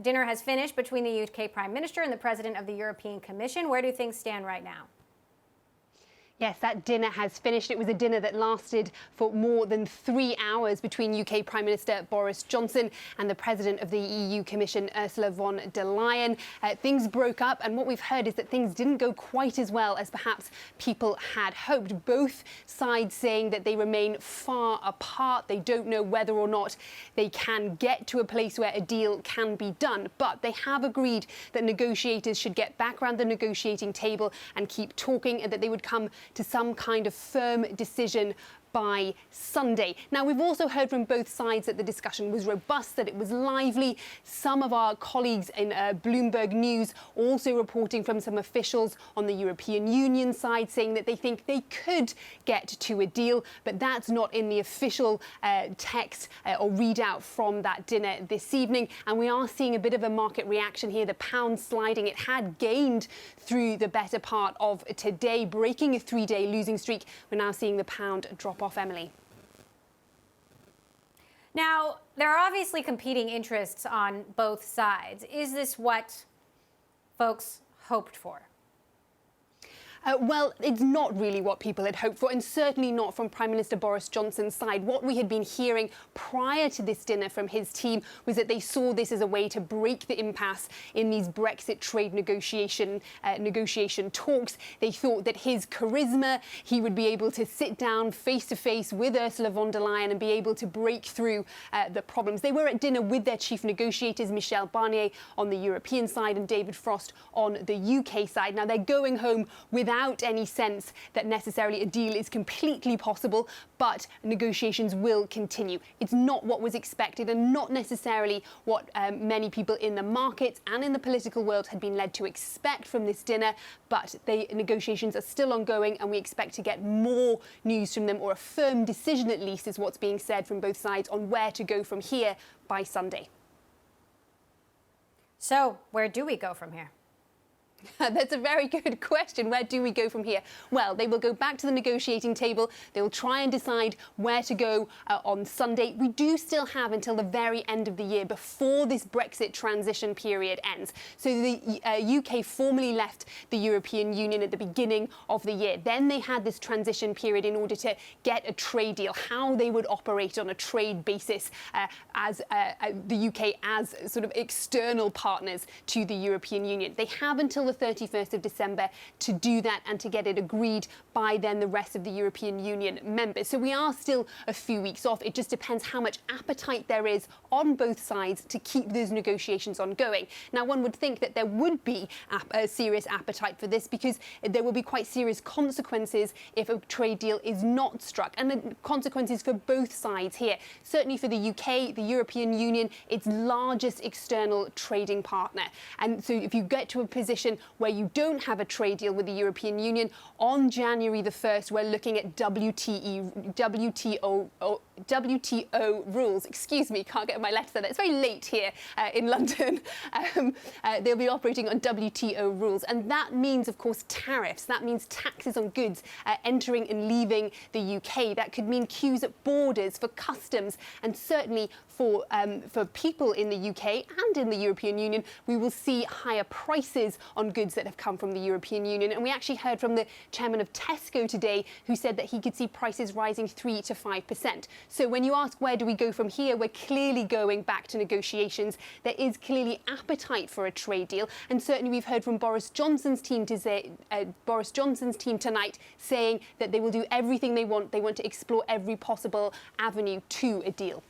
dinner has finished between the UK Prime Minister and the President of the European Commission. Where do things stand right now? Yes, that dinner has finished. It was a dinner that lasted for more than 3 hours between UK Prime Minister Boris Johnson and the President of the EU Commission, Ursula von der Leyen. Things broke up, and what we've heard is that things didn't go quite as well as perhaps people had hoped. Both sides saying that they remain far apart. They don't know whether or not they can get to a place where a deal can be done. But they have agreed that negotiators should get back around the negotiating table and keep talking, and that they would come to some kind of firm decision by Sunday. Now, we've also heard from both sides that the discussion was robust, that it was lively. Some of our colleagues in Bloomberg News also reporting from some officials on the European Union side saying that they think they could get to a deal, but that's not in the official text or readout from that dinner this evening. And we are seeing a bit of a market reaction here. The pound sliding. It had gained through the better part of today, breaking a 3-day losing streak. We're now seeing the pound drop off, Emily. Now, there are obviously competing interests on both sides. Is this what folks hoped for? Well, it's not really what people had hoped for, and certainly not from Prime Minister Boris Johnson's side. What we had been hearing prior to this dinner from his team was that they saw this as a way to break the impasse in these Brexit trade negotiation talks. They thought that his charisma, he would be able to sit down face to face with Ursula von der Leyen and be able to break through the problems. They were at dinner with their chief negotiators, Michel Barnier on the European side and David Frost on the UK side. Now, they're going home without any sense that necessarily a deal is completely possible, but negotiations will continue. It's not what was expected and not necessarily what many people in the markets and in the political world had been led to expect from this dinner, but the negotiations are still ongoing, and we expect to get more news from them, or a firm decision at least is what's being said from both sides on where to go from here by Sunday. So, where do we go from here? That's a very good question. Where do we go from here? Well, they will go back to the negotiating table. They will try and decide where to go on Sunday. We do still have until the very end of the year before this Brexit transition period ends. So the UK formally left the European Union at the beginning of the year. Then they had this transition period in order to get a trade deal, how they would operate on a trade basis as the UK as sort of external partners to the European Union. They have until the 31st of December to do that and to get it agreed by then the rest of the European Union members. So we are still a few weeks off. It just depends how much appetite there is on both sides to keep those negotiations ongoing. Now, one would think that there would be a serious appetite for this, because there will be quite serious consequences if a trade deal is not struck, and the consequences for both sides here. Certainly for the UK, the European Union, its largest external trading partner. And so if you get to a position where you don't have a trade deal with the European Union, on January the 1st, we're looking at WTO rules. Excuse me, can't get my letters out. It's very late here in London. They'll be operating on WTO rules. And that means, of course, tariffs. That means taxes on goods entering and leaving the UK. That could mean queues at borders for customs, and certainly for people in the UK and in the European Union, we will see higher prices on goods that have come from the European Union. And we actually heard from the chairman of Tesco today, who said that he could see prices rising 3 to 5%. So when you ask where do we go from here, we're clearly going back to negotiations. There is clearly appetite for a trade deal, and certainly we've heard from Boris Johnson's team tonight saying that they will do everything they want. They want to explore every possible avenue to a deal.